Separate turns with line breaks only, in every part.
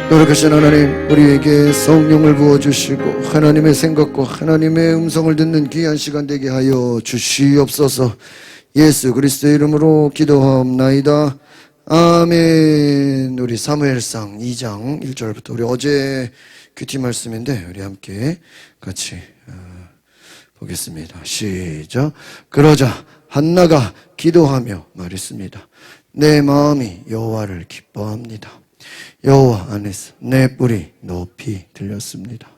노력하신 하나님, 우리에게 성령을 부어주시고 하나님의 생각과 하나님의 음성을 듣는 귀한 시간 되게 하여 주시옵소서. 예수 그리스도의 이름으로 기도하옵나이다. 아멘. 우리 사무엘상 2장 1절부터 우리 어제 큐티 말씀인데 우리 함께 같이 보겠습니다. 시작. 그러자 한나가 기도하며 말했습니다. 내 마음이 여호와를 기뻐합니다. 여호와 안에서 내 뿔이 높이 들렸습니다.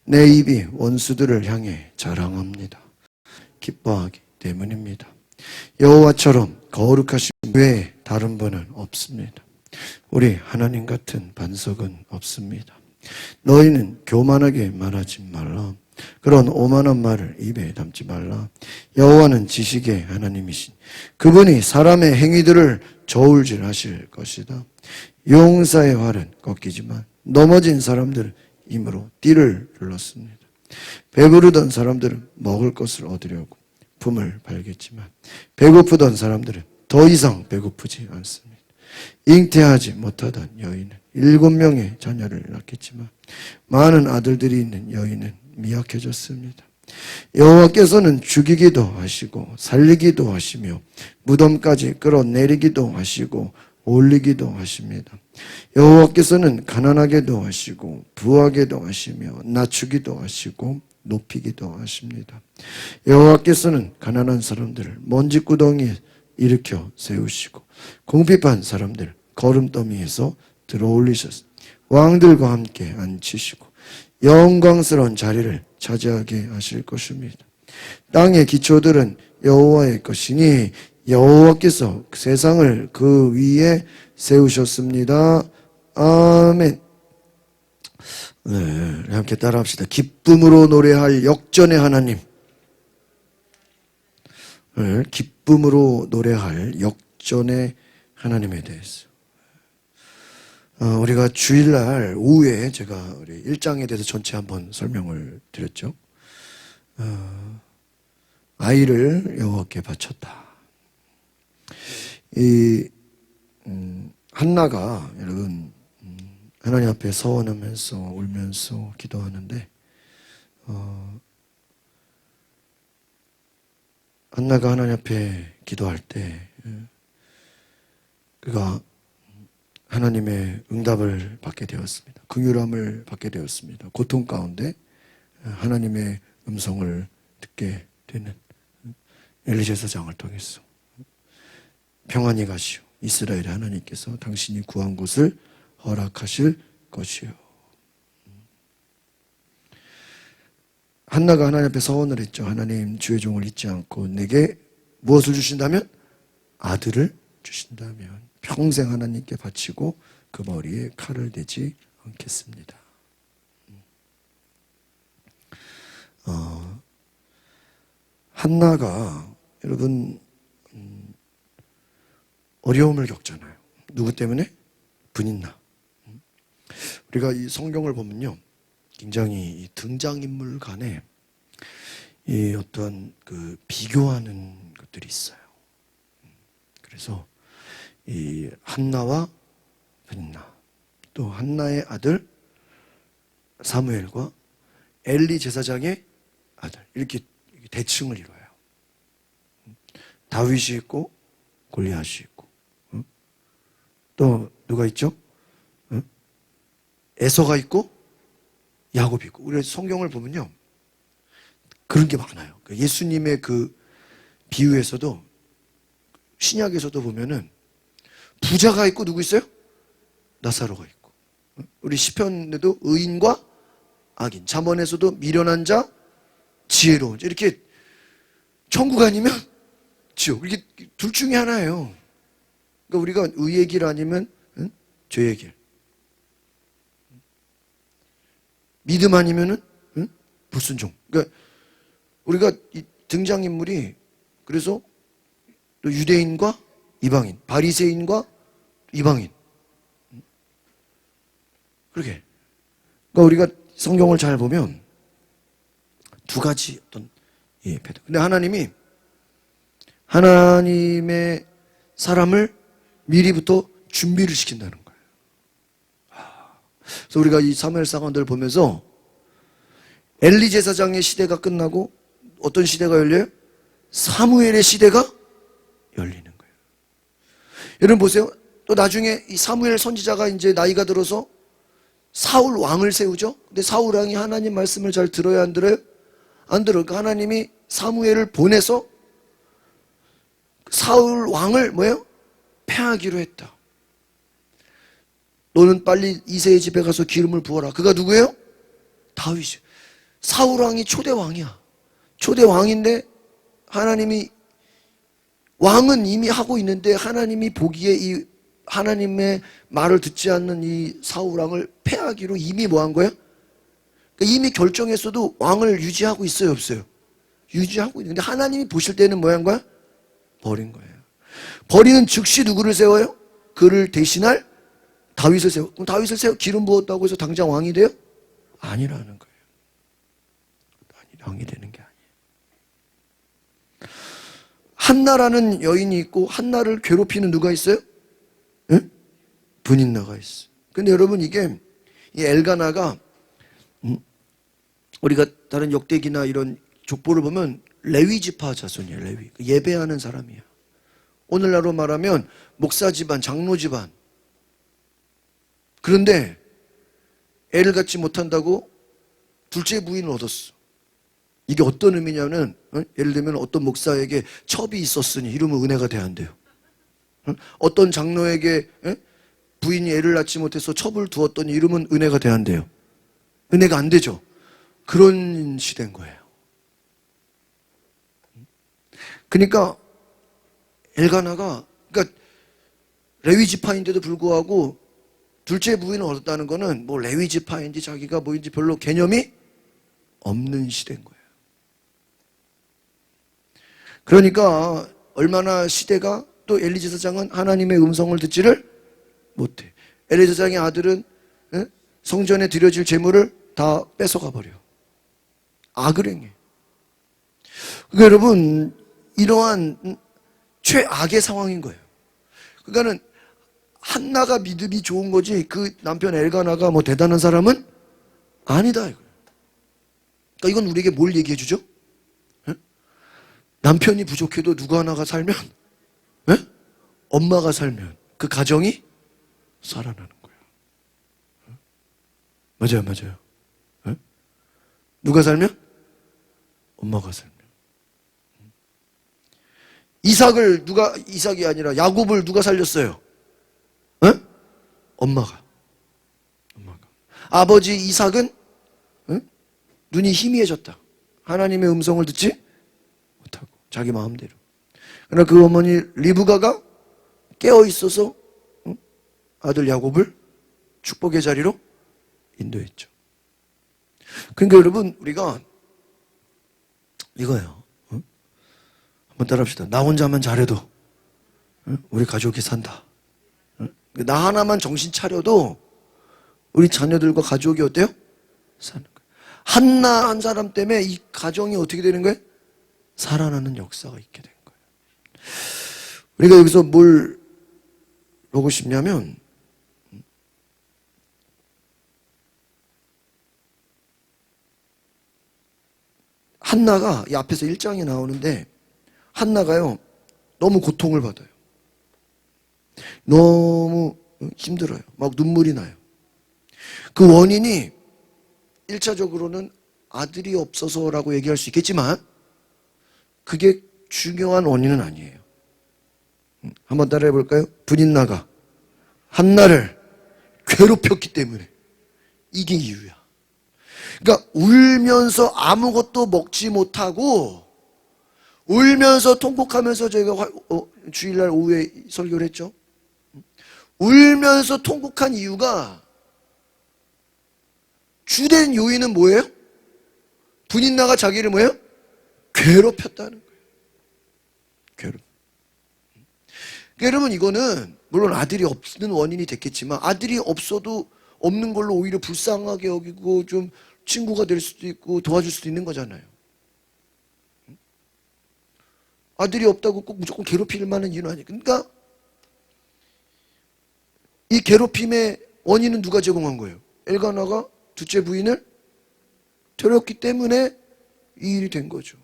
내 입이 원수들을 향해 자랑합니다. 기뻐하기 때문입니다. 여호와처럼 거룩하신 외에 다른 분은 없습니다. 우리 하나님 같은 반석은 없습니다. 너희는 교만하게 말하지 말라. 그런 오만한 말을 입에 담지 말라. 여호와는 지식의 하나님이신 그분이 사람의 행위들을 저울질하실 것이다. 용사의 활은 꺾이지만 넘어진 사람들은 힘으로 띠를 눌렀습니다. 배부르던 사람들은 먹을 것을 얻으려고 품을 팔겠지만 배고프던 사람들은 더 이상 배고프지 않습니다. 잉태하지 못하던 여인은 7명의 자녀를 낳겠지만 많은 아들들이 있는 여인은 미약해졌습니다. 여호와께서는 죽이기도 하시고 살리기도 하시며 무덤까지 끌어내리기도 하시고 올리기도 하십니다. 여호와께서는 가난하게도 하시고 부하게도 하시며 낮추기도 하시고 높이기도 하십니다. 여호와께서는 가난한 사람들을 먼지구덩이에 일으켜 세우시고 궁핍한 사람들을 거름더미에서 들어올리셨습니다. 왕들과 함께 앉히시고 영광스러운 자리를 차지하게 하실 것입니다. 땅의 기초들은 여호와의 것이니 여호와께서 세상을 그 위에 세우셨습니다. 아멘. 네, 함께 따라합시다. 기쁨으로 노래할 역전의 하나님. 네, 기쁨으로 노래할 역전의 하나님에 대해서. 우리가 주일날 오후에 제가 우리 1장에 대해서 전체 한번 설명을 드렸죠. 아이를 여호와께 바쳤다. 한나가 여러분 하나님 앞에 서원하면서 울면서 기도하는데 한나가 하나님 앞에 기도할 때 그가 하나님의 응답을 받게 되었습니다. 긍휼함을 받게 되었습니다. 고통 가운데 하나님의 음성을 듣게 되는 엘리제 사장을 통해서 평안히 가시오. 이스라엘의 하나님께서 당신이 구한 곳을 허락하실 것이요. 한나가 하나님 앞에 서원을 했죠. 하나님 주의 종을 잊지 않고 내게 무엇을 주신다면? 아들을 주신다면 평생 하나님께 바치고 그 머리에 칼을 대지 않겠습니다. 한나가 여러분 어려움을 겪잖아요. 누구 때문에? 분인나. 우리가 이 성경을 보면요, 굉장히 등장인물 간에 이 어떤 그 비교하는 것들이 있어요. 그래서 이 한나와 분인나, 또 한나의 아들 사무엘과 엘리 제사장의 아들, 이렇게 대칭을 이뤄요. 다윗이 있고 골리앗이 있고, 또 누가 있죠? 에서가 있고 야곱이 있고. 우리 성경을 보면요, 그런 게 많아요. 예수님의 그 비유에서도, 신약에서도 보면은 부자가 있고 누구 있어요? 나사로가 있고. 우리 시편에도 의인과 악인, 잠언에서도 미련한 자, 지혜로운 자, 이렇게 천국 아니면 지옥, 이게 둘 중에 하나예요. 그러니까 우리가 의의 길 아니면 죄의 길, 믿음 아니면은 불순종. 그러니까 우리가 이 등장인물이, 그래서 또 유대인과 이방인, 바리새인과 이방인, 그렇게. 그러니까 우리가 성경을 잘 보면 두 가지 어떤 패드. 근데 하나님이 하나님의 사람을 미리부터 준비를 시킨다는 거예요. 그래서 우리가 이 사무엘 사건들을 보면서 엘리 제사장의 시대가 끝나고 어떤 시대가 열려요? 사무엘의 시대가 열리는 거예요. 여러분 보세요. 또 나중에 이 사무엘 선지자가 이제 나이가 들어서 사울 왕을 세우죠. 근데 사울 왕이 하나님 말씀을 잘 들어야 안 들어요? 안 들어요. 그러니까 하나님이 사무엘을 보내서 사울 왕을 뭐예요? 패하기로 했다. 너는 빨리 이새의 집에 가서 기름을 부어라. 그가 누구예요? 다윗이요. 사울 왕이 초대 왕이야. 초대 왕인데 하나님이 왕은 이미 하고 있는데 하나님이 보기에 이 하나님의 말을 듣지 않는 이 사울 왕을 패하기로 이미 뭐 한 거야? 그러니까 이미 결정했어도 왕을 유지하고 있어요, 없어요? 유지하고 있는데 하나님이 보실 때는 뭐 한 거야? 버린 거예요. 버리는 즉시 누구를 세워요? 그를 대신할 다윗을 세워. 그럼 다윗을 세워 기름 부었다고 해서 당장 왕이 돼요? 아니라는 거예요. 왕이 되는 게 아니에요. 한나라는 여인이 있고 한나를 괴롭히는 누가 있어요? 응? 분인나가 있어요. 근데 여러분 이게 이 엘가나가 우리가 다른 역대기나 이런 족보를 보면 레위 지파 자손이에요. 레위. 예배하는 사람이야. 오늘날로 말하면 목사 집안, 장로 집안. 그런데 애를 갖지 못한다고 둘째 부인을 얻었어. 이게 어떤 의미냐면 예를 들면 어떤 목사에게 첩이 있었으니 이러면 은혜가 돼야 한대요. 어떤 장로에게 부인이 애를 낳지 못해서 첩을 두었더니 이러면 은혜가 돼야 한대요. 은혜가 안 되죠. 그런 시대인 거예요. 그러니까 엘가나가 그러니까 레위 지파인데도 불구하고 둘째 부인을 얻었다는 거는 뭐 레위 지파인지 자기가 뭐인지 별로 개념이 없는 시대인 거예요. 그러니까 얼마나 시대가 또 엘리 제사장은 하나님의 음성을 듣지를 못해. 엘리 제사장의 아들은 성전에 드려질 제물을 다 뺏어가 버려. 악을 행해. 그러니까 여러분 이러한 최악의 상황인 거예요. 그러니까는 한나가 믿음이 좋은 거지 그 남편 엘가나가 뭐 대단한 사람은 아니다. 그러니까 이건 우리에게 뭘 얘기해 주죠? 남편이 부족해도 누구 하나가 살면 엄마가 살면 그 가정이 살아나는 거예요. 맞아요, 맞아요. 누가 살면? 엄마가 살면. 이삭이 아니라 야곱을 누가 살렸어요? 엄마가. 아버지 이삭은 눈이 희미해졌다. 하나님의 음성을 듣지 못하고 자기 마음대로. 그러나 그 어머니 리브가가 깨어 있어서 아들 야곱을 축복의 자리로 인도했죠. 그러니까 여러분 우리가 이거예요. 한번 따라합시다. 나 혼자만 잘해도 우리 가족이 산다. 나 하나만 정신 차려도 우리 자녀들과 가족이 어때요? 사는 거예요. 한나 한 사람 때문에 이 가정이 어떻게 되는 거예요? 살아나는 역사가 있게 된 거예요. 우리가 여기서 뭘 보고 싶냐면 한나가 이 앞에서 1장이 나오는데 한나가요 너무 고통을 받아요. 너무 힘들어요. 막 눈물이 나요. 그 원인이 1차적으로는 아들이 없어서라고 얘기할 수 있겠지만 그게 중요한 원인은 아니에요. 한번 따라해 볼까요? 분인나가 한나를 괴롭혔기 때문에 이게 이유야. 그러니까 울면서 아무것도 먹지 못하고 울면서 통곡하면서 저희가 주일날 오후에 설교를 했죠. 울면서 통곡한 이유가 주된 요인은 뭐예요? 분인나가 자기를 뭐예요? 괴롭혔다는 거예요. 괴롭. 그러니까 여러분 이거는 물론 아들이 없는 원인이 됐겠지만 아들이 없어도 없는 걸로 오히려 불쌍하게 여기고 좀 친구가 될 수도 있고 도와줄 수도 있는 거잖아요. 아들이 없다고 꼭 무조건 괴롭힐 만한 이유는 아니에요. 그러니까 이 괴롭힘의 원인은 누가 제공한 거예요? 엘가나가 둘째 부인을 데렸기 때문에 이 일이 된 거죠.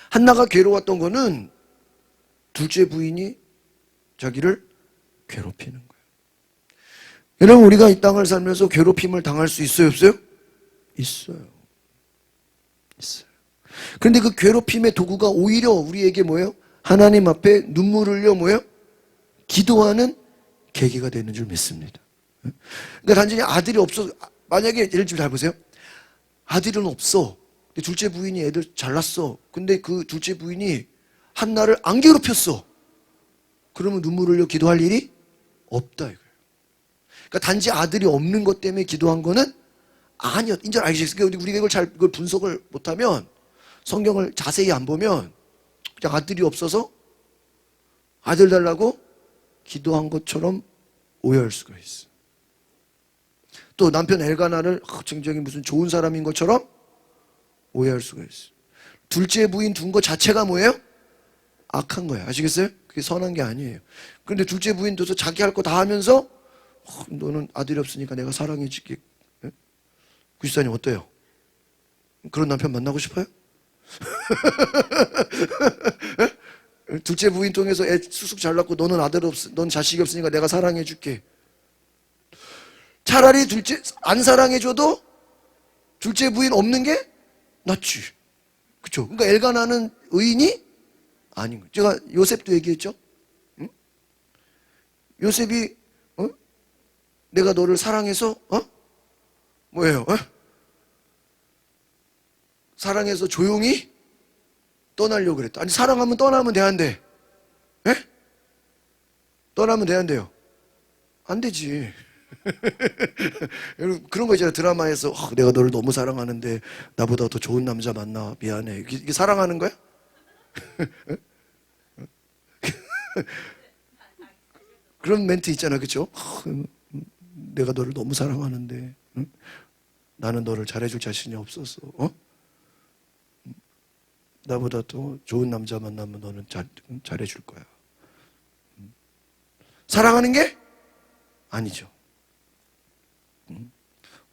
한나가 괴로웠던 거는 둘째 부인이 자기를 괴롭히는 거예요. 여러분, 우리가 이 땅을 살면서 괴롭힘을 당할 수 있어요, 없어요? 있어요. 있어요. 그런데 그 괴롭힘의 도구가 오히려 우리에게 뭐예요? 하나님 앞에 눈물을 흘려 뭐예요? 기도하는 계기가 되는 줄 믿습니다. 그러니까 단순히 아들이 없어, 만약에 예를 들면 잘 보세요. 아들은 없어. 근데 둘째 부인이 애들 잘났어. 근데 그 둘째 부인이 한나를 안 괴롭혔어. 그러면 눈물 흘려 기도할 일이 없다 이거예요. 그러니까 단지 아들이 없는 것 때문에 기도한 거는 아니었. 인정 알겠어요? 우리가 이걸 분석을 못하면, 성경을 자세히 안 보면 그냥 아들이 없어서 아들 달라고 기도한 것처럼 오해할 수가 있어. 또 남편 엘가나를 굉장히 무슨 좋은 사람인 것처럼 오해할 수가 있어. 둘째 부인 둔 것 자체가 뭐예요? 악한 거예요. 아시겠어요? 그게 선한 게 아니에요. 그런데 둘째 부인 둬서 자기 할 거 다 하면서 너는 아들이 없으니까 내가 사랑해 줄게. 구시사님 어때요? 그런 남편 만나고 싶어요? 둘째 부인 통해서 애 수숙 잘 낳고 너는 아들 없, 넌 자식이 없으니까 내가 사랑해 줄게. 차라리 둘째 안 사랑해 줘도 둘째 부인 없는 게 낫지. 그렇죠? 그러니까 엘가나는 의인이 아닌 거예요. 제가 요셉도 얘기했죠. 응? 요셉이 내가 너를 사랑해서 뭐예요? 사랑해서 조용히 떠나려고 그랬다. 아니, 사랑하면 떠나면 돼, 안 돼? 예? 떠나면 돼, 안 돼요? 안 되지. 여러분, 그런 거 있잖아요. 드라마에서 내가 너를 너무 사랑하는데 나보다 더 좋은 남자 만나. 미안해. 이게 사랑하는 거야? 그런 멘트 있잖아, 그렇죠? 내가 너를 너무 사랑하는데 나는 너를 잘해줄 자신이 없어서 나보다 더 좋은 남자 만나면 너는 잘해줄 거야. 사랑하는 게 아니죠.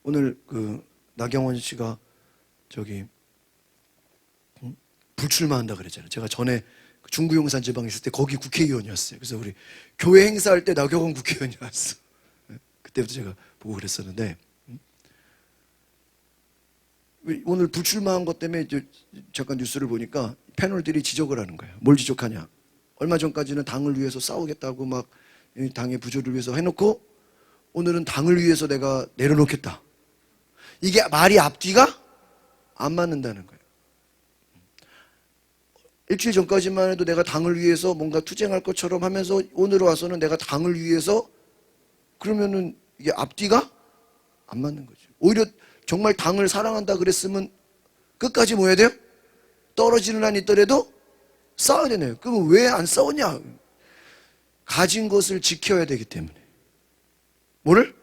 오늘 그 나경원 씨가 저기 불출마한다 그랬잖아요. 제가 전에 중구용산 지방에 있을 때 거기 국회의원이었어요. 그래서 우리 교회 행사할 때 나경원 국회의원이 왔어. 그때부터 제가 보고 그랬었는데, 오늘 불출마한 것 때문에 잠깐 뉴스를 보니까 패널들이 지적을 하는 거예요. 뭘 지적하냐? 얼마 전까지는 당을 위해서 싸우겠다고 막 당의 부조를 위해서 해놓고 오늘은 당을 위해서 내가 내려놓겠다. 이게 말이 앞뒤가 안 맞는다는 거예요. 일주일 전까지만 해도 내가 당을 위해서 뭔가 투쟁할 것처럼 하면서 오늘 와서는 내가 당을 위해서, 그러면은 이게 앞뒤가 안 맞는 거죠. 오히려 정말 당을 사랑한다 그랬으면 끝까지 뭐 해야 돼요? 떨어지는 한 있더라도 싸워야 되네요. 그럼 왜 안 싸우냐? 가진 것을 지켜야 되기 때문에. 뭐를?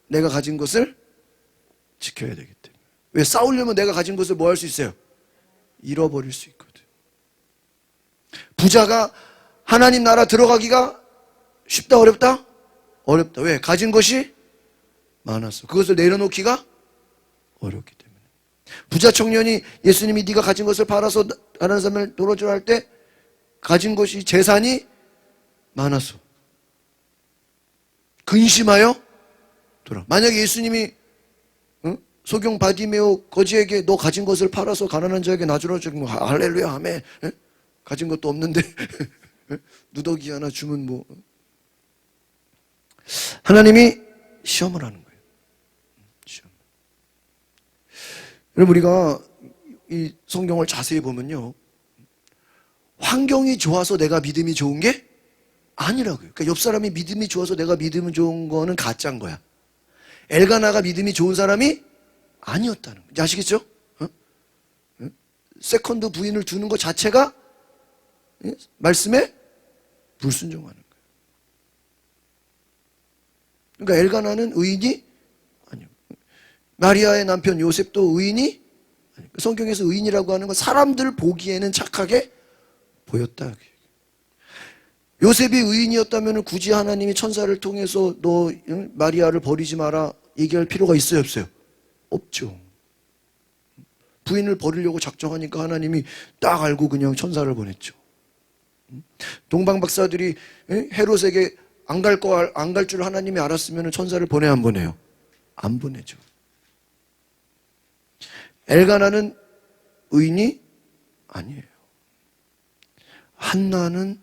내가 가진 것을 지켜야 되기 때문에. 왜? 싸우려면 내가 가진 것을 뭐 할 수 있어요? 잃어버릴 수 있거든. 부자가 하나님 나라 들어가기가 쉽다 어렵다? 어렵다. 왜? 가진 것이 많았어. 그것을 내려놓기가 어렵기 때문에. 부자 청년이 예수님이 네가 가진 것을 팔아서 다른 사람을 돌아주라 할 때 가진 것이 재산이 많았어. 근심하여 돌아. 만약에 예수님이 소경 바디메오 거지에게 너 가진 것을 팔아서 가난한 자에게 놔주라 주면 할렐루야 아멘. 가진 것도 없는데 누더기 하나 주면 뭐. 하나님이 시험을 하는 거예요. 시험. 여러분, 우리가 이 성경을 자세히 보면요, 환경이 좋아서 내가 믿음이 좋은 게 아니라고요. 그러니까 옆 사람이 믿음이 좋아서 내가 믿음이 좋은 거는 가짜인 거야. 엘가나가 믿음이 좋은 사람이 아니었다는 거예요. 아시겠죠? 세컨드 부인을 두는 것 자체가 말씀에 불순종하는 거예요. 그러니까 엘가나는 의인이 아니요. 마리아의 남편 요셉도 의인이 아니요. 성경에서 의인이라고 하는 건 사람들 보기에는 착하게 보였다. 요셉이 의인이었다면 굳이 하나님이 천사를 통해서 너 마리아를 버리지 마라 얘기할 필요가 있어요, 없어요? 없죠. 부인을 버리려고 작정하니까 하나님이 딱 알고 그냥 천사를 보냈죠. 동방 박사들이 헤롯에게 안 갈 줄 하나님이 알았으면 천사를 보내요, 안 보내요? 안 보내죠. 엘가나는 의인이 아니에요. 한나는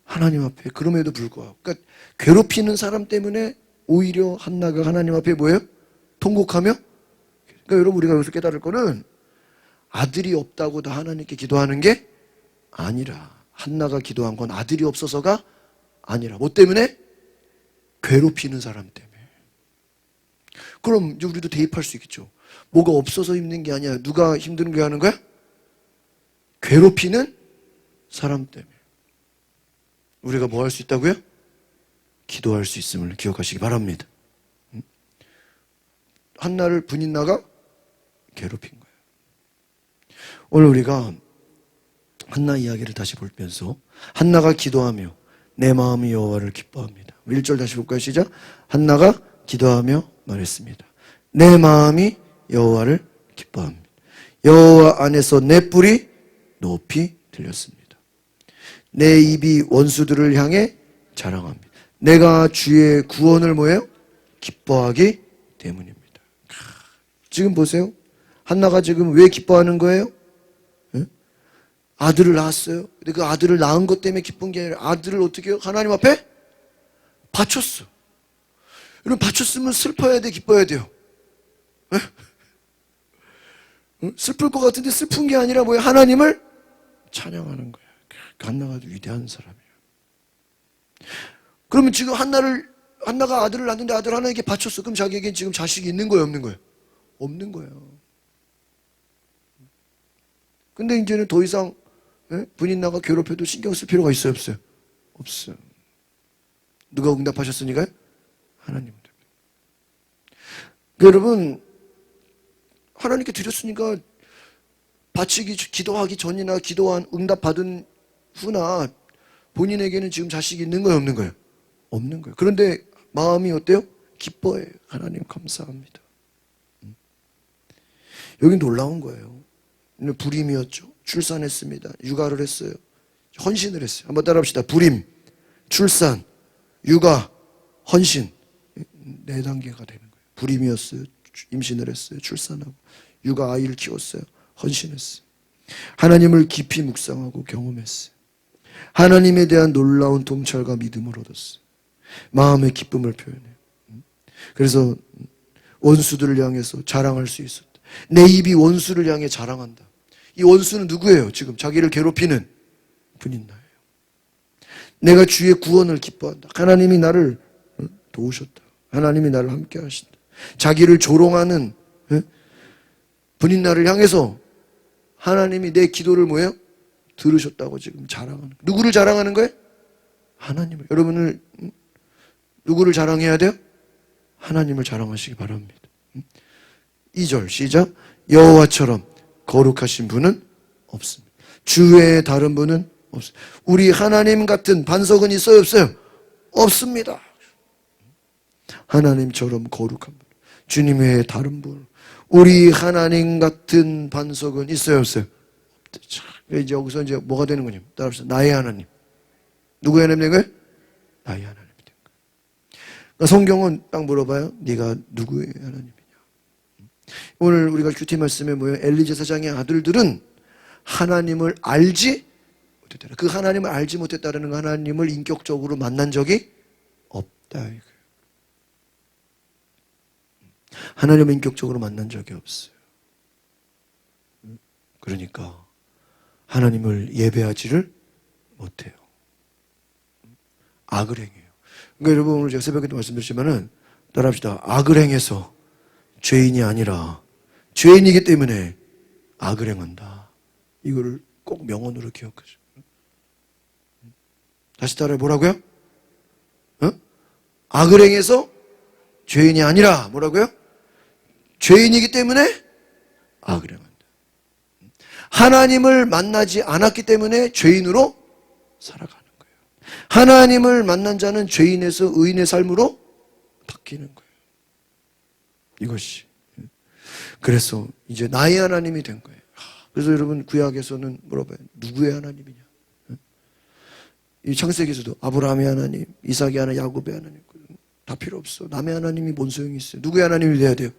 하나님 앞에 그럼에도 불구하고, 그러니까 괴롭히는 사람 때문에 오히려 한나가 하나님 앞에 뭐예요? 통곡하며. 그러니까 여러분, 우리가 여기서 깨달을 거는 아들이 없다고 다 하나님께 기도하는 게 아니라, 한나가 기도한 건 아들이 없어서가 아니라 뭐 때문에? 괴롭히는 사람 때문에. 그럼 이제 우리도 대입할 수 있겠죠. 뭐가 없어서 힘든 게 아니야. 누가 힘든 게 하는 거야? 괴롭히는 사람 때문에. 우리가 뭐 할 수 있다고요? 기도할 수 있음을 기억하시기 바랍니다. 한나를 분인나가 괴롭힌 거예요. 오늘 우리가 한나 이야기를 다시 보면서, 한나가 기도하며 내 마음이 여호와를 기뻐합니다. 1절 다시 볼까요? 시작. 한나가 기도하며 말했습니다. 내 마음이 여호와를 기뻐합니다. 여호와 안에서 내 뿔이 높이 들렸습니다. 내 입이 원수들을 향해 자랑합니다. 내가 주의 구원을 뭐예요? 기뻐하기 때문입니다. 지금 보세요. 한나가 지금 왜 기뻐하는 거예요? 아들을 낳았어요. 근데 그 아들을 낳은 것 때문에 기쁜 게 아니라 아들을 어떻게 해요? 하나님 앞에 바쳤어. 여러분, 바쳤으면 슬퍼야 돼, 기뻐야 돼요? 슬플 것 같은데 슬픈 게 아니라 뭐예요? 하나님을 찬양하는 거예요. 한나가 위대한 사람이에요. 그러면 지금 한나가 아들을 낳는데 아들 하나님께 바쳤어. 그럼 자기에게 지금 자식이 있는 거예요, 없는 거예요? 없는 거예요. 근데 이제는 더 이상 분인나가 괴롭혀도 신경 쓸 필요가 있어요, 없어요? 없어요. 누가 응답하셨으니까요? 하나님. 여러분, 하나님께 드렸으니까 바치기, 기도하기 전이나 기도한 응답받은 후나 본인에게는 지금 자식이 있는 거예요, 없는 거예요? 없는 거예요. 그런데 마음이 어때요? 기뻐해요. 하나님 감사합니다. 여기 놀라운 거예요. 불임이었죠. 출산했습니다. 육아를 했어요. 헌신을 했어요. 한번 따라합시다. 불임, 출산, 육아, 헌신. 4단계가 되는 거예요. 불임이었어요. 임신을 했어요. 출산하고. 육아 아이를 키웠어요. 헌신했어요. 하나님을 깊이 묵상하고 경험했어요. 하나님에 대한 놀라운 통찰과 믿음을 얻었어요. 마음의 기쁨을 표현해요. 그래서 원수들을 향해서 자랑할 수 있었다. 내 입이 원수를 향해 자랑한다. 이 원수는 누구예요? 지금 자기를 괴롭히는 분인나예요. 내가 주의 구원을 기뻐한다. 하나님이 나를 도우셨다. 하나님이 나를 함께 하신다. 자기를 조롱하는 분인나를 향해서 하나님이 내 기도를 뭐예요? 들으셨다고 지금 자랑하는 거예요. 누구를 자랑하는 거예요? 하나님을. 여러분을 누구를 자랑해야 돼요? 하나님을 자랑하시기 바랍니다. 2절 시작. 여호와처럼 거룩하신 분은 없습니다. 주 외에 다른 분은 없습니다. 우리 하나님 같은 반석은 있어요, 없어요? 없습니다. 하나님처럼 거룩한 분, 주님 외에 다른 분, 우리 하나님 같은 반석은 있어요, 없어요? 없죠. 이제 여기서 이제 뭐가 되는 거냐? 따라합시다. 나의 하나님. 누구의 하나님 된 거예요? 나의 하나님이 된 거예요. 그러니까 성경은 딱 물어봐요. 네가 누구의 하나님이냐? 오늘 우리가 큐티 말씀에 뭐예요? 엘리 제사장의 아들들은 하나님을 알지 못했다. 그 하나님을 알지 못했다는 하나님을 인격적으로 만난 적이 없다. 하나님을 인격적으로 만난 적이 없어요. 그러니까 하나님을 예배하지를 못해요. 악을 행해요. 그러니까 여러분, 오늘 제가 새벽에도 말씀드렸지만은 따라합시다. 악을 행해서 죄인이 아니라 죄인이기 때문에 악을 행한다. 이거를 꼭 명언으로 기억하죠. 다시 따라해. 뭐라고요? 악을 행해서 죄인이 아니라 뭐라고요? 죄인이기 때문에 악을 행한다. 하나님을 만나지 않았기 때문에 죄인으로 살아가는 거예요. 하나님을 만난 자는 죄인에서 의인의 삶으로 바뀌는 거예요. 이것이. 그래서 이제 나의 하나님이 된 거예요. 그래서 여러분 구약에서는 물어봐요. 누구의 하나님이냐? 이 창세기에서도 아브라함의 하나님, 이삭의 하나님, 야곱의 하나님. 다 필요 없어. 남의 하나님이 뭔 소용이 있어요? 누구의 하나님이 돼야 돼요?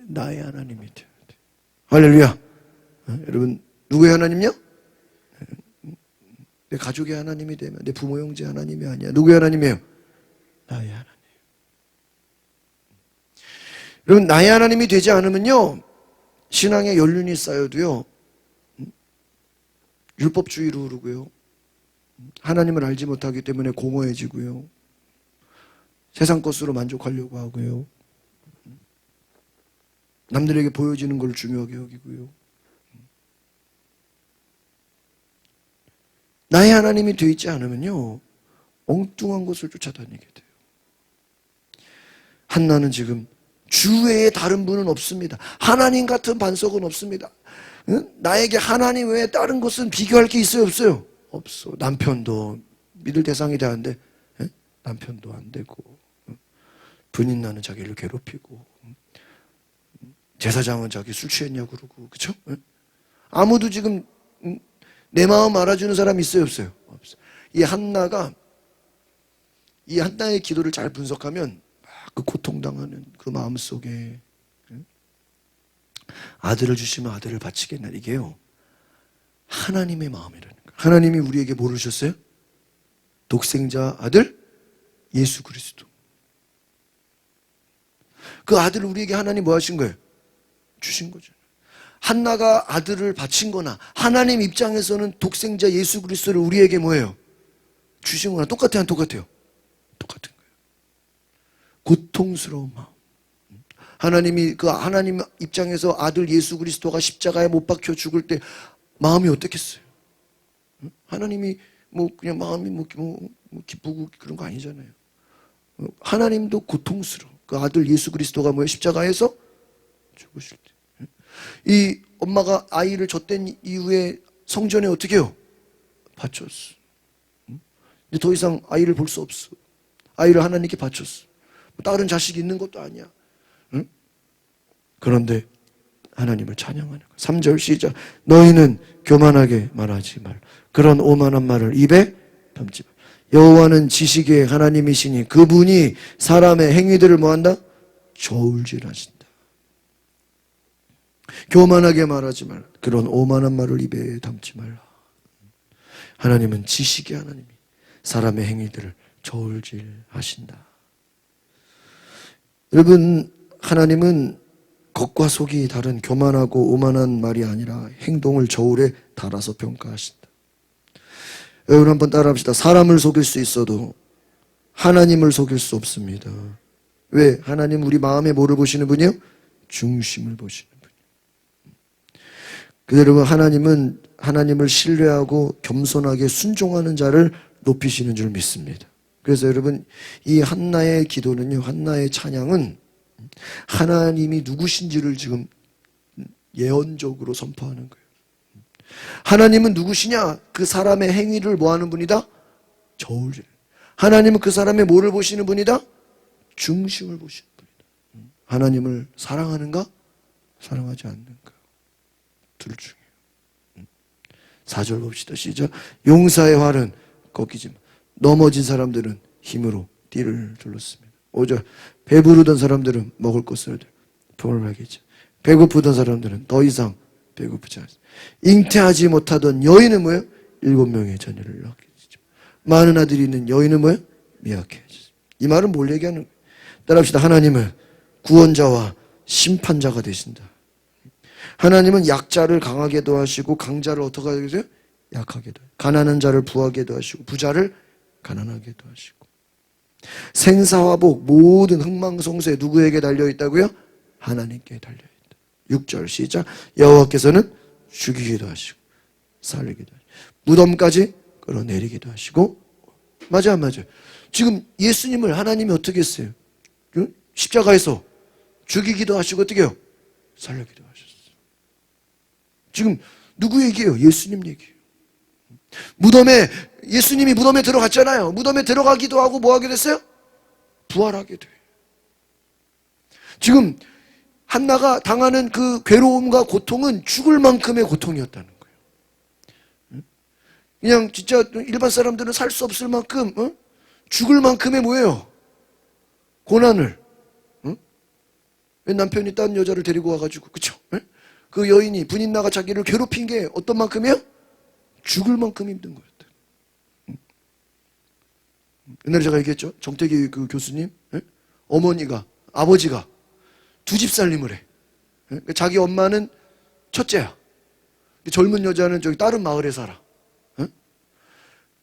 나의 하나님이 돼야 돼요. 할렐루야. 여러분 누구의 하나님요? 내 가족의 하나님이 되면 내 부모 형제 하나님이 아니야. 누구의 하나님이에요? 나의 하나님. 여러분 나의 하나님이 되지 않으면요 신앙에 연륜이 쌓여도요 율법주의로 흐르고요 하나님을 알지 못하기 때문에 공허해지고요 세상 것으로 만족하려고 하고요 남들에게 보여지는 걸 중요하게 여기고요 나의 하나님이 되어 있지 않으면요 엉뚱한 것을 쫓아다니게 돼요. 한나는 지금 주 외에 다른 분은 없습니다. 하나님 같은 반석은 없습니다. 응? 나에게 하나님 외에 다른 것은 비교할 게 있어요 없어요? 없어. 남편도 믿을 대상이 되는데 남편도 안 되고 분인 나는 자기를 괴롭히고 제사장은 자기 술 취했냐고 그러고 그렇죠? 아무도 지금 내 마음 알아주는 사람이 있어요 없어요? 없어요. 이 한나의 기도를 잘 분석하면 그 고통당하는 그 마음속에 아들을 주시면 아들을 바치겠나 이게요 하나님의 마음이라는 거예요. 하나님이 우리에게 뭐를 주셨어요? 독생자 아들 예수 그리스도. 그 아들을 우리에게 하나님 뭐 하신 거예요? 주신 거죠. 한나가 아들을 바친 거나 하나님 입장에서는 독생자 예수 그리스도를 우리에게 뭐예요? 주신 거나 똑같아요 안 똑같아요? 똑같은 거예요. 고통스러운 마음. 하나님이 그 하나님 입장에서 아들 예수 그리스도가 십자가에 못 박혀 죽을 때 마음이 어떻겠어요? 하나님이 뭐 그냥 마음이 뭐 기쁘고 그런 거 아니잖아요. 하나님도 고통스러워. 그 아들 예수 그리스도가 뭐예요? 십자가에서 죽으실 때. 이 엄마가 아이를 젖댄 이후에 성전에 어떻게 해요? 바쳤어. 이제 더 이상 아이를 볼 수 없어. 아이를 하나님께 바쳤어. 다른 자식이 있는 것도 아니야. 응? 그런데 하나님을 찬양하는 거야. 3절 시작. 너희는 교만하게 말하지 말. 그런 오만한 말을 입에 담지 말. 여호와는 지식의 하나님이시니 그분이 사람의 행위들을 뭐한다? 저울질하신다. 교만하게 말하지 말라. 그런 오만한 말을 입에 담지 말라. 하나님은 지식의 하나님이 사람의 행위들을 저울질하신다. 여러분 하나님은 겉과 속이 다른 교만하고 오만한 말이 아니라 행동을 저울에 달아서 평가하신다. 여러분 한번 따라합시다. 사람을 속일 수 있어도 하나님을 속일 수 없습니다. 왜? 하나님 우리 마음에 뭐를 보시는 분이요? 중심을 보시는 분이요. 그래서 여러분 하나님은 하나님을 신뢰하고 겸손하게 순종하는 자를 높이시는 줄 믿습니다. 그래서 여러분 이 한나의 기도는요 한나의 찬양은 하나님이 누구신지를 지금 예언적으로 선포하는 거예요. 하나님은 누구시냐? 그 사람의 행위를 뭐하는 분이다? 저울질. 하나님은 그 사람의 뭐를 보시는 분이다? 중심을 보시는 분이다. 하나님을 사랑하는가? 사랑하지 않는가? 둘 중에 4절 봅시다. 시작. 용사의 활은 꺾이지 마. 넘어진 사람들은 힘으로 띠를 둘렀습니다. 5절. 배부르던 사람들은 먹을 것을 포함하겠죠. 배고프던 사람들은 더 이상 배고프지 않습니다. 잉태하지 못하던 여인은 뭐예요? 7명의 자녀를 낳게 되죠. 많은 아들이 있는 여인은 뭐예요? 미약해졌습니다. 이 말은 뭘 얘기하는 거예요? 따라합시다. 하나님은 구원자와 심판자가 되신다. 하나님은 약자를 강하게도 하시고 강자를 어떻게 하세요? 약하게도. 가난한 자를 부하게도 하시고 부자를 가난하게도 하시고. 생사화복 모든 흥망성쇠 누구에게 달려있다고요? 하나님께 달려있다. 6절 시작. 여호와께서는 죽이기도 하시고 살리기도 하시고 무덤까지 끌어내리기도 하시고. 맞아 안 맞아요? 지금 예수님을 하나님이 어떻게 했어요? 십자가에서 죽이기도 하시고 어떻게 해요? 살리기도 하셨어요. 지금 누구 얘기예요? 예수님 얘기예요. 무덤에, 예수님이 무덤에 들어갔잖아요. 무덤에 들어가기도 하고 뭐 하게 됐어요? 부활하게 돼요. 지금 한나가 당하는 그 괴로움과 고통은 죽을 만큼의 고통이었다는 거예요. 그냥 진짜 일반 사람들은 살 수 없을 만큼, 죽을 만큼의 뭐예요? 고난을. 남편이 딴 여자를 데리고 와가지고, 그쵸? 그 여인이, 분인나가 자기를 괴롭힌 게 어떤 만큼이에요? 죽을 만큼 힘든 거였다. 옛날에 제가 얘기했죠? 정태기 그 교수님, 어머니가, 아버지가 두 집 살림을 해. 자기 엄마는 첫째야. 젊은 여자는 저기 다른 마을에 살아.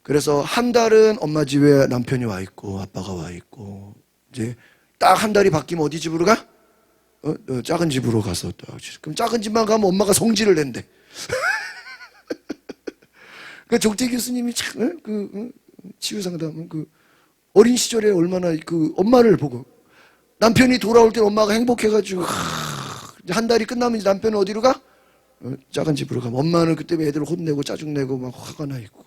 그래서 한 달은 엄마 집에 남편이 와 있고 아빠가 와 있고, 이제 딱 한 달이 바뀌면 어디 집으로 가? 작은 집으로 가서 또. 그럼 작은 집만 가면 엄마가 성질을 낸대. 그 정태기 교수님이 참 치유상담은 그 어린 시절에 얼마나 그 엄마를 보고, 남편이 돌아올 때 엄마가 행복해가지고 한 달이 끝나면 이제 남편은 어디로 가? 작은 집으로 가면 엄마는 그때 애들 혼내고 짜증내고 막 화가 나 있고.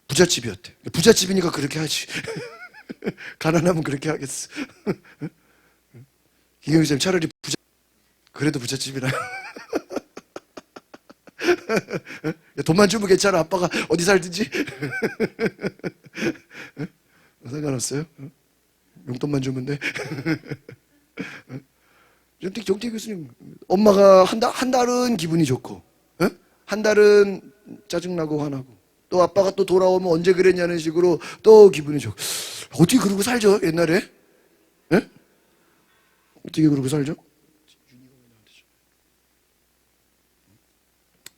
부잣집이었대. 부잣집이니까 그렇게 하지. 가난하면 그렇게 하겠어. 이경희 쌤 차라리 그래도 부잣집이라. 돈만 주면 괜찮아. 아빠가 어디 살든지. 상관없어요. 용돈만 주면 돼. 정태 교수님, 엄마가 한 달은 기분이 좋고, 한 달은 짜증나고 화나고, 또 아빠가 또 돌아오면 언제 그랬냐는 식으로 또 기분이 좋고. 어떻게 그러고 살죠, 옛날에? 어떻게 그러고 살죠?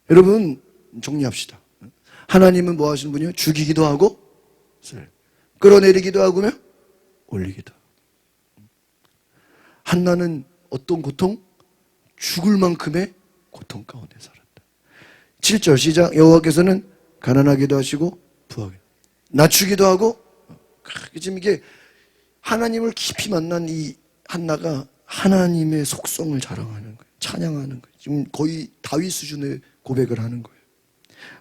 여러분, 정리합시다. 하나님은 뭐 하시는 분이요? 죽이기도 하고, 끌어내리기도 하고, 올리기도 하고. 한나는 어떤 고통? 죽을 만큼의 고통 가운데 살았다. 7절 시작. 여호와께서는 가난하기도 하시고 부하게 낮추기도 하고. 지금 이게 하나님을 깊이 만난 이 한나가 하나님의 속성을 자랑하는 거예요. 찬양하는 거예요. 지금 거의 다윗 수준의 고백을 하는 거예요.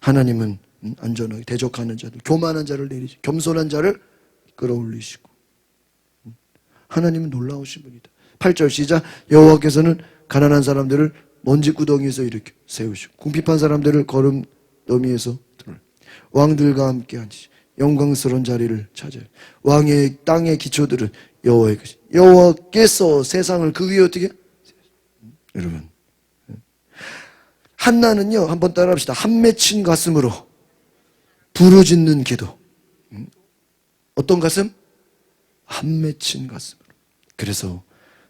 하나님은 안전하게 대적하는 자들, 교만한 자를 내리시고 겸손한 자를 끌어올리시고. 하나님은 놀라우신 분이다. 8절 시작. 여호와께서는 가난한 사람들을 먼지구덩이에서 이렇게 세우시고 궁핍한 사람들을 거름 더미에서 들어 왕들과 함께 앉으시 영광스러운 자리를 차지해. 왕의 땅의 기초들은 여호와의 것이. 여호와께서 세상을 그 위에 어떻게? 여러분, 한나는요, 한번 따라합시다. 한 맺힌 가슴으로 부르짖는 기도. 어떤 가슴? 한 맺힌 가슴으로. 그래서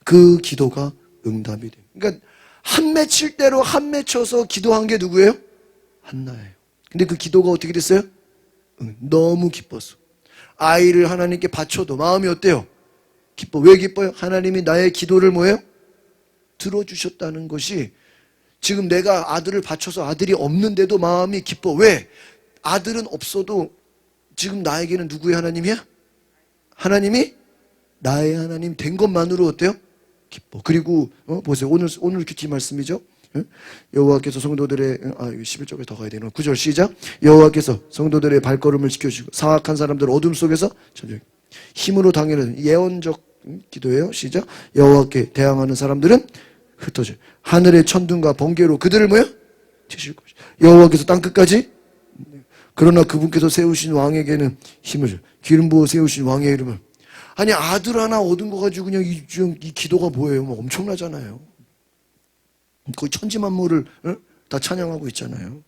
그 기도가 응답이 돼요. 그러니까 한 맺힐 대로 한 맺혀서 기도한 게 누구예요? 한나예요. 근데 그 기도가 어떻게 됐어요? 너무 기뻐서. 아이를 하나님께 바쳐도 마음이 어때요? 기뻐. 왜 기뻐요? 하나님이 나의 기도를 뭐예요? 들어주셨다는 것이. 지금 내가 아들을 바쳐서 아들이 없는데도 마음이 기뻐. 왜? 아들은 없어도 지금 나에게는 누구의 하나님이야? 하나님이 나의 하나님 된 것만으로 어때요? 기뻐. 그리고 보세요. 오늘 큐티 말씀이죠. 여호와께서 성도들의 11쪽에 더 가야 되나? 9절 시작. 여호와께서 성도들의 발걸음을 지켜주시고 사악한 사람들 어둠 속에서 힘으로 당해는 예언적 기도예요. 시작. 여호와께 대항하는 사람들은 흩어져 하늘의 천둥과 번개로 그들을 뭐야? 치실 것이다. 여호와께서 땅끝까지. 그러나 그분께서 세우신 왕에게는 힘을 줘. 기름 부어 세우신 왕의 이름을. 아니 아들 하나 얻은 거 가지고 그냥 이 기도가 뭐예요? 뭐 엄청나잖아요. 거의 천지만물을 다 찬양하고 있잖아요.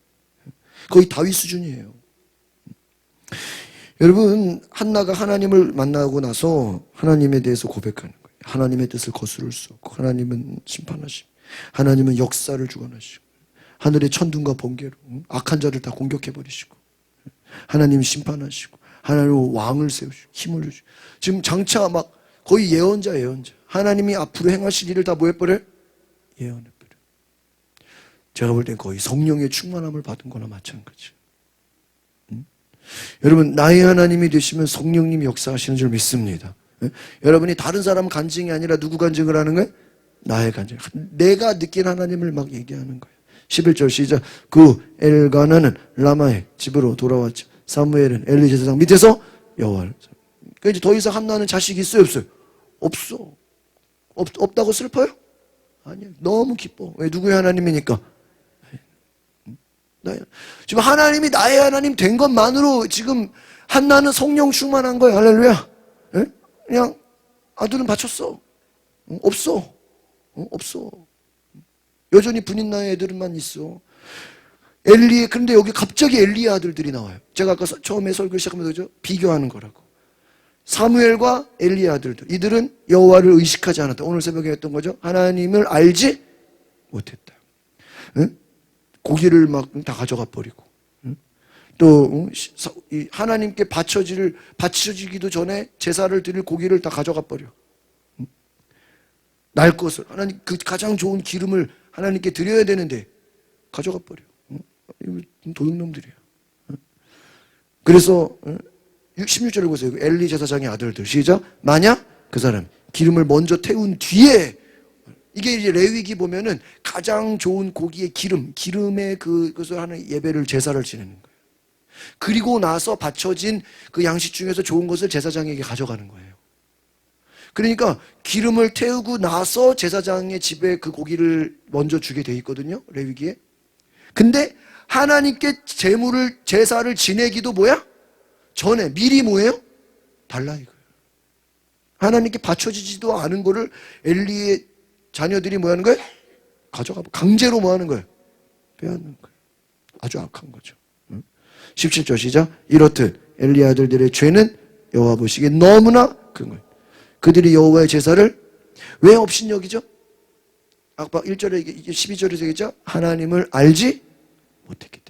거의 다윗 수준이에요. 여러분, 한나가 하나님을 만나고 나서 하나님에 대해서 고백하는 거예요. 하나님의 뜻을 거스를 수 없고 하나님은 심판하시고 하나님은 역사를 주관하시고 하늘의 천둥과 번개로 악한 자를 다 공격해버리시고 하나님이 심판하시고 하나님은 왕을 세우시고 힘을 주시고. 지금 장차 막 거의 예언자. 하나님이 앞으로 행하실 일을 다 뭐 해버려요? 예언해버려요. 제가 볼 땐 거의 성령의 충만함을 받은 거나 마찬가지. 여러분, 나의 하나님이 되시면 성령님이 역사하시는 줄 믿습니다. 여러분이 다른 사람 간증이 아니라 누구 간증을 하는 거예요? 나의 간절. 내가 느낀 하나님을 막 얘기하는 거예요. 11절 시작. 그 엘가나는 라마의 집으로 돌아왔죠. 사무엘은 엘리 제사장 밑에서 여호와를. 그러니까 이제 더 이상 한나는 자식이 있어요, 없어요? 없어. 없다고 슬퍼요? 아니요. 너무 기뻐. 왜? 누구의 하나님이니까? 나야. 지금 하나님이 나의 하나님 된 것만으로 지금 한나는 성령 충만한 거예요. 할렐루야. 예? 그냥 아들은 바쳤어. 없어. 없어. 여전히 분인 나의 애들만 있어. 그런데 여기 갑자기 엘리의 아들들이 나와요. 제가 아까 처음에 설교 시작하면서 비교하는 거라고. 사무엘과 엘리의 아들들. 이들은 여호와를 의식하지 않았다. 오늘 새벽에 했던 거죠. 하나님을 알지 못했다. 응? 고기를 막 다 가져가 버리고. 응? 또 하나님께 바쳐지기도 전에 제사를 드릴 고기를 다 가져가 버려. 응? 날 것을 하나님 그 가장 좋은 기름을 하나님께 드려야 되는데 가져가 버려. 응? 도둑놈들이야. 응? 그래서 16절을 보세요. 엘리 제사장의 아들들. 시작. 만약 그 사람 기름을 먼저 태운 뒤에, 이게 이제 레위기 보면은 가장 좋은 고기의 기름의 그것을 하는 예배를, 제사를 지내는 거예요. 그리고 나서 바쳐진 그 양식 중에서 좋은 것을 제사장에게 가져가는 거예요. 그러니까 기름을 태우고 나서 제사장의 집에 그 고기를 먼저 주게 돼 있거든요. 레위기에. 근데 하나님께 제사를 지내기도 뭐야? 전에 미리 뭐예요? 달라 이거예요. 하나님께 바쳐지지도 않은 거를 엘리의 자녀들이 뭐 하는 거예요? 가져가고 강제로 뭐 하는 거예요? 빼앗는 거예요. 아주 악한 거죠. 17절 시작. 이렇듯 엘리 아들들의 죄는 여호와 보시기에 너무나 큰 거예요. 그들이 여호와의 제사를 왜 업신여기죠? 아까 1절에 이게 12절에서 얘기했죠? 하나님을 알지 못했기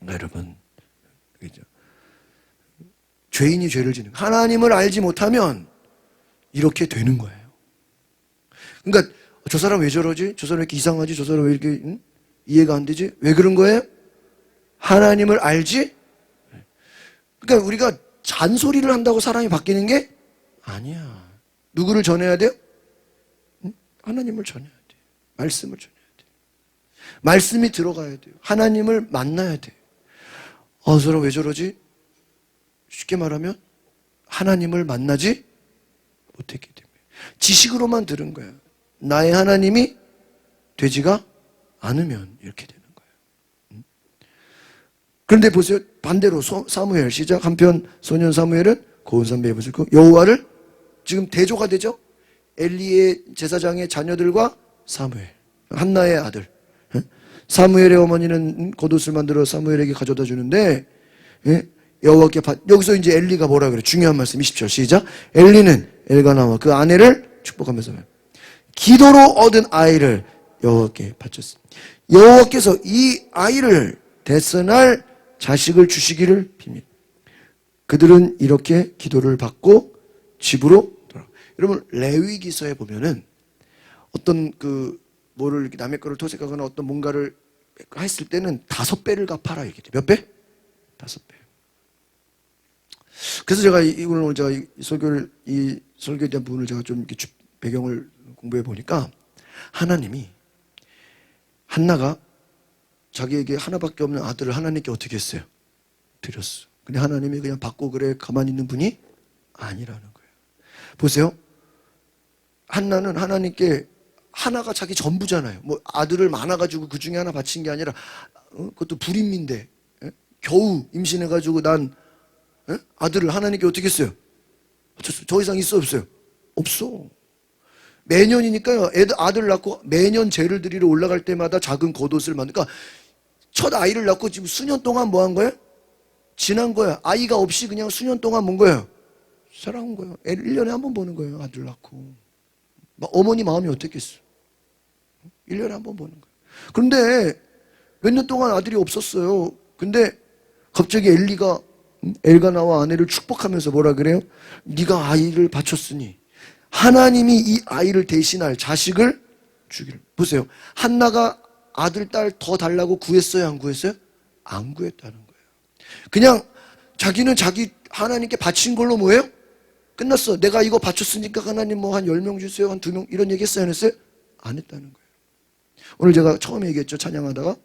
때문에. 여러분, 그죠? 죄인이 죄를 지는, 하나님을 알지 못하면 이렇게 되는 거예요. 그러니까 저 사람 왜 저러지? 저 사람 왜 이렇게 이상하지? 저 사람 왜 이렇게 이해가 안 되지? 왜 그런 거예요? 하나님을 알지? 그러니까 우리가 잔소리를 한다고 사람이 바뀌는 게 아니야. 누구를 전해야 돼요? 하나님을 전해야 돼. 말씀을 전해야 돼. 말씀이 들어가야 돼요. 하나님을 만나야 돼. 저 사람 왜 저러지? 쉽게 말하면 하나님을 만나지 못했기 때문에. 지식으로만 들은 거야. 나의 하나님이 되지가 않으면 이렇게 되는 거예요. 그런데 보세요. 반대로 사무엘 시작. 한편 소년 사무엘은 고운 담배에 불을 끄고 여호와를, 지금 대조가 되죠. 엘리의 제사장의 자녀들과 사무엘, 한나의 아들. 사무엘의 어머니는 겉옷을 만들어 사무엘에게 가져다 주는데, 여호와께 여기서 이제 엘리가 뭐라 그래? 중요한 말씀 20절 시작. 엘리는 엘가나와 그 아내를 축복하면서 기도로 얻은 아이를 여호와께 바쳤습니다. 여호와께서 이 아이를 대선할 자식을 주시기를 빕니다. 그들은 이렇게 기도를 받고 집으로 돌아가. 여러분, 레위기서에 보면은 어떤 뭐를 이렇게 남의 거를 토색하거나 어떤 뭔가를 했을 때는 5배를 갚아라 이렇게 돼. 몇 배? 5배. 그래서 제가 오늘 제가 이 설교에 대한 부분을 제가 좀 이렇게 배경을 공부해 보니까, 하나님이 한나가 자기에게 하나밖에 없는 아들을 하나님께 어떻게 했어요? 드렸어. 근데 하나님이 그냥 받고 그래 가만히 있는 분이 아니라는 거예요. 보세요. 한나는 하나님께 하나가 자기 전부잖아요. 뭐 아들을 많아가지고 그 중에 하나 바친 게 아니라, 그것도 불임인데, 겨우 임신해가지고 난 아들을 하나님께 어떻게 했어요? 더 이상 있어 없어요? 없어. 매년이니까요. 아들 낳고 매년 제를 드리러 올라갈 때마다 작은 겉옷을 만드니까, 첫 아이를 낳고 지금 수년 동안 뭐 한 거예요? 지난 거야. 아이가 없이 그냥 수년 동안 뭔 거예요? 살아온 거예요. 1년에 한 번 보는 거예요. 아들 낳고. 어머니 마음이 어땠겠어? 1년에 한 번 보는 거예요. 그런데 몇 년 동안 아들이 없었어요. 근데 갑자기 엘가나와 아내를 축복하면서 뭐라 그래요? 네가 아이를 바쳤으니 하나님이 이 아이를 대신할 자식을 주기를. 보세요. 한나가 아들, 딸 더 달라고 구했어요? 안 구했어요? 안 구했다는 거예요. 그냥 자기는 자기 하나님께 바친 걸로 뭐예요? 끝났어. 내가 이거 바쳤으니까 하나님 뭐 한 10명 주세요. 한 2명 이런 얘기 했어요? 안 했어요? 안 했다는 거예요. 오늘 제가 처음에 얘기했죠. 찬양하다가.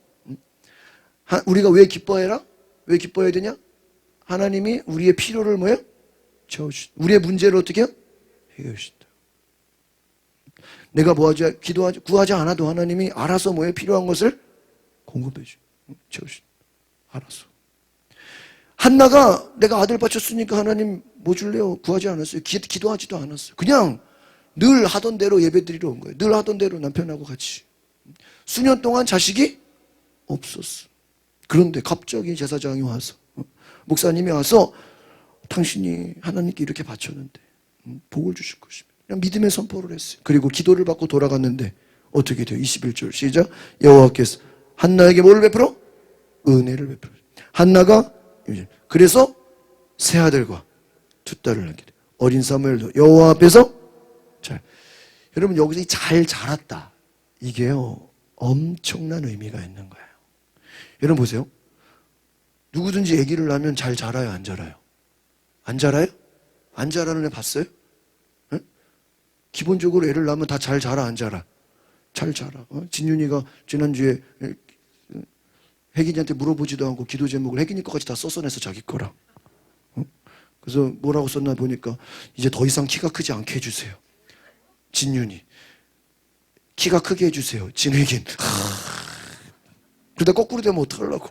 우리가 왜 기뻐해라? 왜 기뻐해야 되냐? 하나님이 우리의 필요를 뭐예요? 채워주신다. 우리의 문제를 어떻게 해요? 해결해 주신다. 내가 뭐하지? 구하지 않아도 하나님이 알아서 뭐예요? 필요한 것을 공급해 줘. 채워주신다. 알아서. 한나가 내가 아들 바쳤으니까 하나님 뭐 줄래요? 구하지 않았어요. 기도하지도 않았어요. 그냥 늘 하던 대로 예배드리러 온 거예요. 늘 하던 대로 남편하고 같이. 수년 동안 자식이 없었어. 그런데 갑자기 제사장이 와서 목사님이 와서 당신이 하나님께 이렇게 바쳤는데 복을 주실 것입니다. 그냥 믿음의 선포를 했어요. 그리고 기도를 받고 돌아갔는데 어떻게 돼요? 21절 시작. 여호와께서 한나에게 뭘 베풀어? 은혜를 베풀어. 한나가 그래서 세 아들과 두 딸을 낳게 돼요. 어린 사무엘도 여호와 앞에서 잘. 여러분 여기서 이 잘 자랐다. 이게요 엄청난 의미가 있는 거예요. 여러분 보세요. 누구든지 아기를 낳으면 잘 자라요, 안 자라요? 안 자라요? 안 자라는 애 봤어요? 네? 기본적으로 애를 낳으면 다 잘 자라, 안 자라? 잘 자라. 진윤이가 지난주에 혜gin이한테 물어보지도 않고 기도 제목을 혜gin이 것까지 다 써서내서 자기 거라. 그래서 뭐라고 썼나 보니까 이제 더 이상 키가 크지 않게 해주세요. 진윤이. 키가 크게 해주세요. 진혜긴. 그러다 거꾸로 되면 어떡하려고.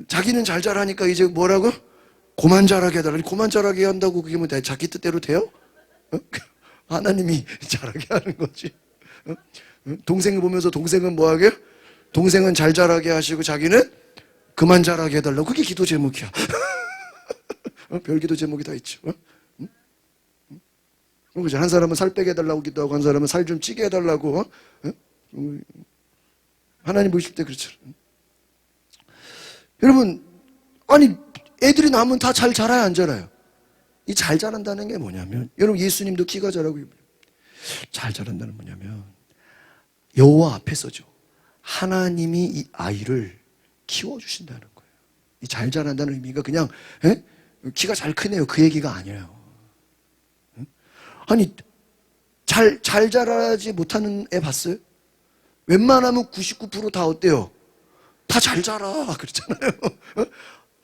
자기는 잘 자라니까 이제 뭐라고? 고만 자라게 해달라. 고만 자라게 한다고 그게 뭐 자기 뜻대로 돼요? 하나님이 자라게 하는 거지. 동생을 보면서 동생은 뭐 하게? 동생은 잘 자라게 하시고 자기는 그만 자라게 해달라고. 그게 기도 제목이야. 별 기도 제목이 다 있죠. 그죠? 한 사람은 살 빼게 해달라고 기도하고 한 사람은 살 좀 찌게 해달라고. 하나님 보실 때 그렇죠. 여러분, 아니 애들이 낳으면 다 잘 자라야 안 자라요? 이 잘 자란다는 게 뭐냐면, 여러분 예수님도 키가 자라고 잘 자란다는 뭐냐면 여호와 앞에서죠. 하나님이 이 아이를 키워주신다는 거예요. 이 잘 자란다는 의미가 그냥 키가 잘 크네요 그 얘기가 아니에요. 아니 잘 자라지 못하는 애 봤어요? 웬만하면 99% 다 어때요? 다 잘 자라 그렇잖아요.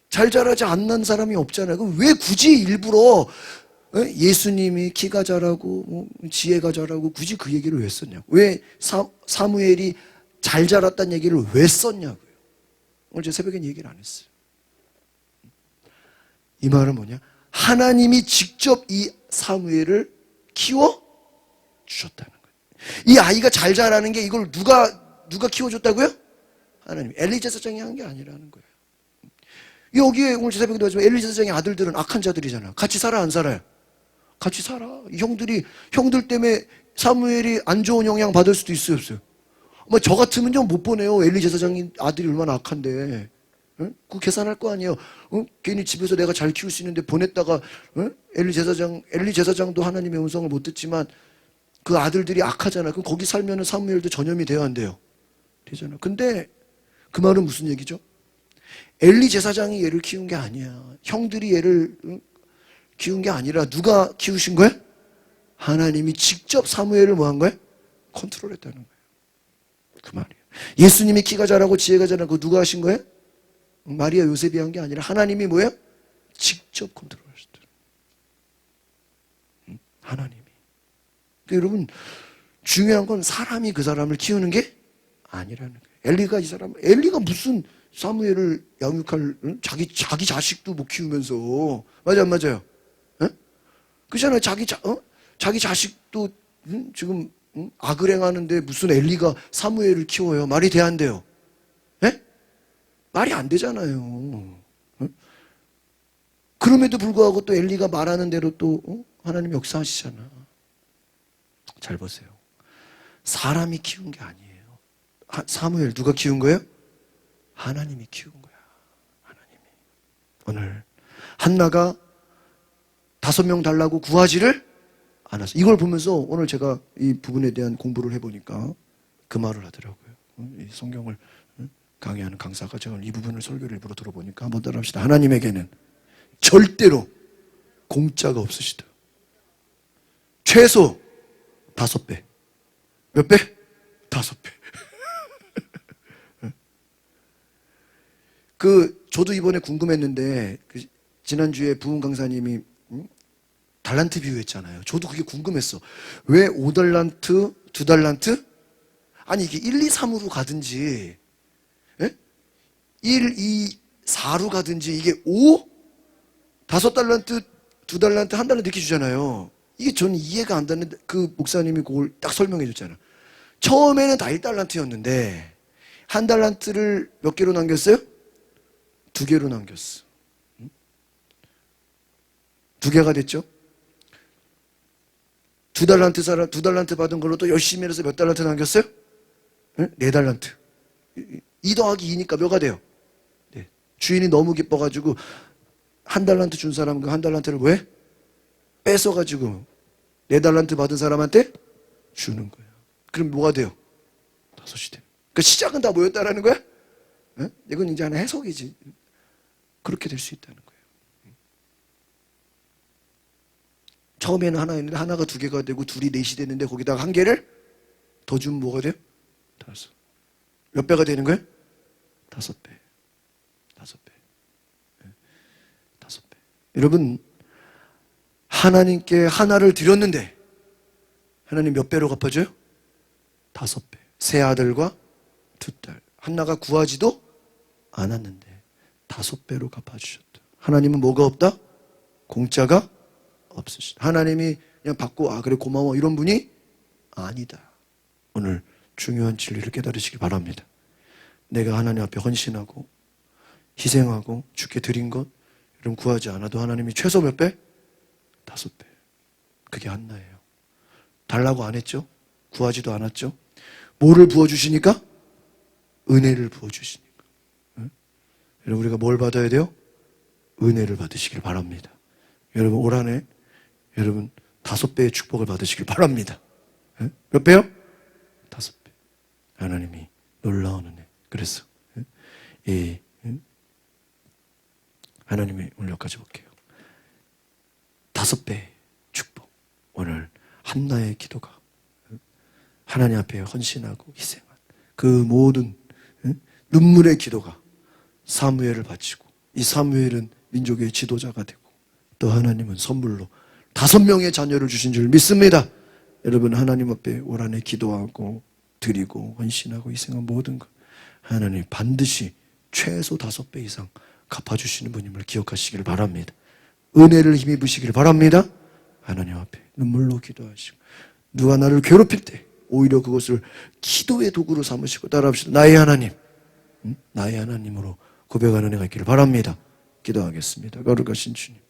잘 자라지 않는 사람이 없잖아요. 그럼 왜 굳이 일부러 예수님이 키가 자라고 지혜가 자라고 굳이 그 얘기를 왜 썼냐고. 왜 사무엘이 잘 자랐다는 얘기를 왜 썼냐고요. 오늘 제 새벽엔 얘기를 안 했어요. 이 말은 뭐냐? 하나님이 직접 이 사무엘을 키워 주셨다는 거예요. 이 아이가 잘 자라는 게 이걸 누가 키워줬다고요? 하나님. 엘리 제사장이 한 게 아니라는 거예요. 여기에 오늘 제 새벽에도 하지만 엘리 제사장의 아들들은 악한 자들이잖아. 같이 살아 안 살아요? 같이 살아. 형들 때문에 사무엘이 안 좋은 영향 받을 수도 있어요, 없어요? 뭐 저 같으면 좀 못 보내요. 엘리 제사장이 아들이 얼마나 악한데. 그거 계산할 거 아니에요. 괜히 집에서 내가 잘 키울 수 있는데 보냈다가 엘리 제사장도 하나님의 음성을 못 듣지만 그 아들들이 악하잖아. 그럼 거기 살면은 사무엘도 전염이 돼야 안 돼요? 되잖아. 근데 그 말은 무슨 얘기죠? 엘리 제사장이 얘를 키운 게 아니야. 형들이 얘를 키운 게 아니라 누가 키우신 거야? 하나님이 직접 사무엘을 뭐 한 거야? 컨트롤했다는 거예요. 그 말이에요. 예수님이 키가 자라고 지혜가 자라고 누가 하신 거예요? 마리아 요셉이 한 게 아니라 하나님이 뭐예요? 직접 컨트롤하셨다. 하나님이. 그러니까 여러분 중요한 건 사람이 그 사람을 키우는 게 아니라는 거예요. 엘리가 무슨 사무엘을 양육할 자기 자식도 못 키우면서 맞아 안 맞아요? 그잖아요. 자기 자식도 지금 악을 행하는데 무슨 엘리가 사무엘을 키워요? 말이 돼 안 돼요? 말이 안 되잖아요. 그럼에도 불구하고 또 엘리가 말하는 대로 또 하나님 역사하시잖아. 잘 보세요. 사람이 키운 게 아니에요. 사무엘 누가 키운 거예요? 하나님이 키운 거야. 하나님이. 오늘 한나가 5명 달라고 구하지를 않았어. 이걸 보면서 오늘 제가 이 부분에 대한 공부를 해보니까 그 말을 하더라고요. 이 성경을 강의하는 강사가 제가 이 부분을 설교를 일부러 들어보니까 한번 따라합시다. 하나님에게는 절대로 공짜가 없으시다. 최소 5배. 몇 배? 5배. 저도 이번에 궁금했는데, 지난주에 부흥 강사님이 달란트 비유했잖아요. 저도 그게 궁금했어. 왜 5달란트, 2달란트? 아니, 이게 1, 2, 3으로 가든지, 1, 2, 4로 가든지, 이게 5? 5달란트, 2달란트, 1달란트 이렇게 주잖아요. 이게 저는 이해가 안 되는데, 그 목사님이 그걸 딱 설명해 줬잖아요. 처음에는 다 1달란트였는데, 1달란트를 몇 개로 남겼어요? 2개로 남겼어. 2개가 됐죠? 2달란트 받은 걸로 또 열심히 해서 몇 달란트 남겼어요? 4달란트. 2 더하기 2니까 몇가 돼요? 네. 주인이 너무 기뻐가지고 1달란트 준 사람은 그 1달란트를 왜? 뺏어가지고 4달란트 받은 사람한테 주는 거예요. 그럼 뭐가 돼요? 5이 돼요. 그러니까 시작은 다 뭐였다라는 거야? 이건 이제 하나 해석이지. 그렇게 될 수 있다는 거예요. 처음에는 하나였는데 하나가 2개가 되고 둘이 4이 됐는데 거기다가 1개를 더 주면 뭐가 돼요? 5. 몇 배가 되는 거예요? 5배. 5배. 5배. 여러분, 하나님께 하나를 드렸는데 하나님 몇 배로 갚아줘요? 5배. 세 아들과 2딸. 하나가 구하지도 않았는데 5배로 갚아주셨다. 하나님은 뭐가 없다? 공짜가 없으시다. 하나님이 그냥 받고 그래 고마워 이런 분이 아니다. 오늘 중요한 진리를 깨달으시기 바랍니다. 내가 하나님 앞에 헌신하고 희생하고 주께 드린 것 여러분 구하지 않아도 하나님이 최소 몇 배? 5배. 그게 한나예요. 달라고 안 했죠? 구하지도 않았죠? 뭐를 부어주시니까? 은혜를 부어주시니까. 여러분 우리가 뭘 받아야 돼요? 은혜를 받으시길 바랍니다. 여러분 올 한해 여러분 5배의 축복을 받으시길 바랍니다. 몇 배요? 5배. 하나님이 놀라운 은혜. 그래서 하나님의 오늘 여기까지 볼게요. 5배의 축복. 오늘 한나의 기도가 하나님 앞에 헌신하고 희생한 그 모든 눈물의 기도가 사무엘을 바치고 이 사무엘은 민족의 지도자가 되고 또 하나님은 선물로 5명의 자녀를 주신 줄 믿습니다. 여러분 하나님 앞에 올 한해 기도하고 드리고 헌신하고 희생한 모든 것 하나님 반드시 최소 5배 이상 갚아주시는 분임을 기억하시길 바랍니다. 은혜를 힘입으시길 바랍니다. 하나님 앞에 눈물로 기도하시고 누가 나를 괴롭힐 때 오히려 그것을 기도의 도구로 삼으시고 따라합시다. 나의 하나님, 나의 하나님으로 고백하는 애가 있기를 바랍니다. 기도하겠습니다. 거룩하신 주님,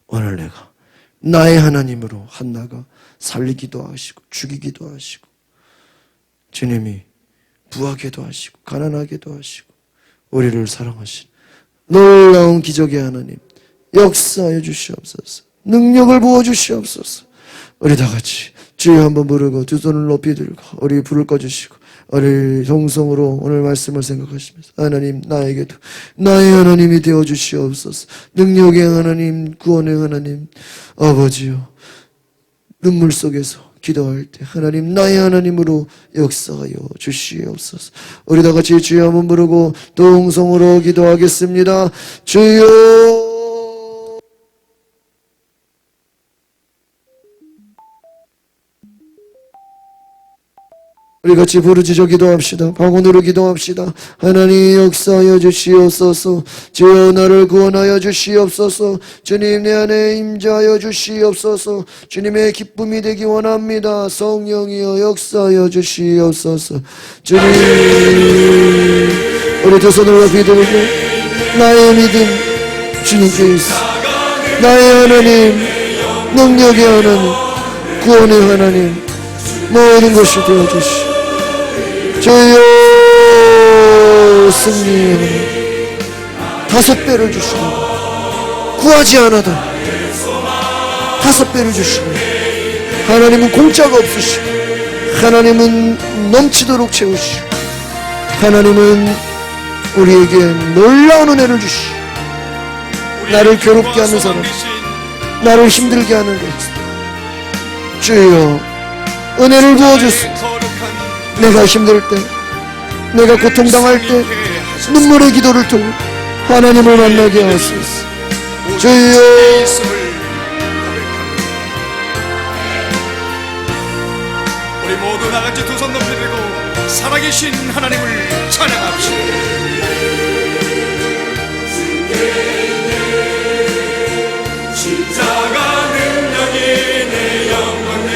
오늘 내가 나의 하나님으로 한나가 살리기도 하시고 죽이기도 하시고 주님이 부하게도 하시고 가난하게도 하시고 우리를 사랑하신 놀라운 기적의 하나님 역사하여 주시옵소서. 능력을 부어주시옵소서. 우리 다 같이 주여 한번 부르고 두 손을 높이 들고 우리 불을 꺼주시고 우리 정성으로 오늘 말씀을 생각하시면서 하나님 나에게도 나의 하나님이 되어주시옵소서. 능력의 하나님, 구원의 하나님, 아버지요 눈물 속에서 기도할 때 하나님 나의 하나님으로 역사하여 주시옵소서. 우리 다 같이 주여 한번 부르고 동성으로 기도하겠습니다. 주여. 우리 같이 부르짖어 기도합시다. 방언으로 기도합시다. 하나님 역사하여 주시옵소서. 주여 나를 구원하여 주시옵소서. 주님 내 안에 임재하여 주시옵소서. 주님의 기쁨이 되기 원합니다. 성령이여 역사하여 주시옵소서. 주님 우리 두 손을 높이 들고 나의 믿음 주님께 있어. 나의 하나님 능력의 하나님 구원의 하나님 모든 것이 되어주시오. 주여 승리의 하나님 5배를 주시고 구하지 않아도 5배를 주시고 하나님은 공짜가 없으시고 하나님은 넘치도록 채우시고 하나님은 우리에게 놀라운 은혜를 주시고 나를 괴롭게 하는 사람, 나를 힘들게 하는 것, 주여 은혜를 부어주시오. 내가 힘들 때, 내가 고통당할 때 눈물의 기도를 통해 하나님을 만나게 하소서. 주여
우리 모두 나같이 두 손 높이 들고 살아계신 하나님을 찬양합시다.